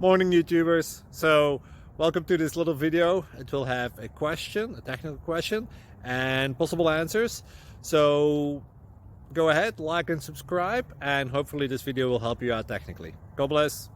Morning YouTubers. So welcome to this little video. It will have a question, a technical question, and possible answers. So go ahead, like and subscribe, and hopefully this video will help you out technically. God bless.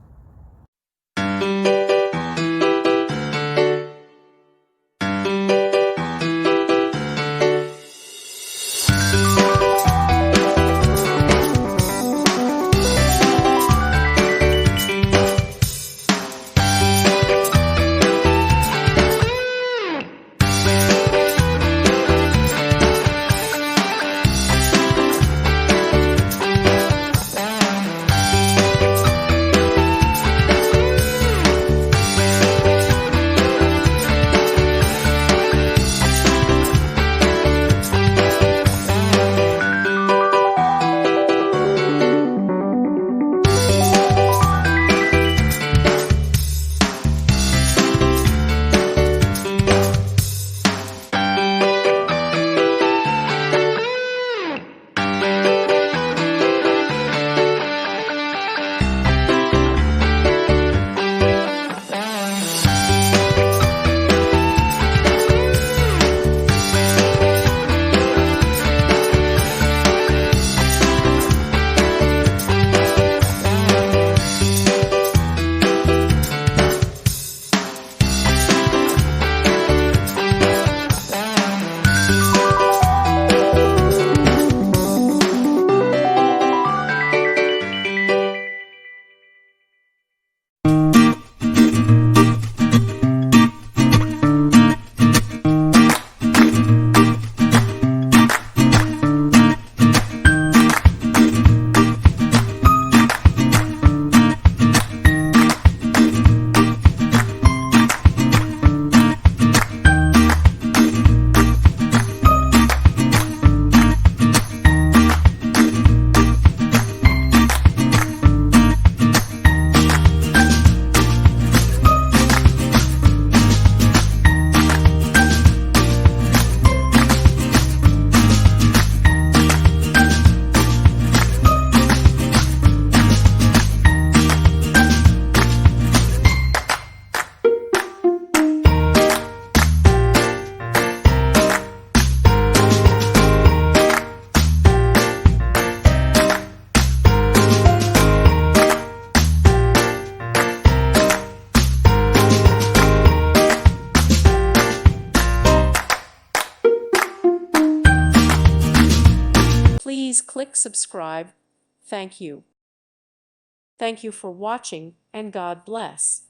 Please click subscribe. Thank you. Thank you for watching, and God bless.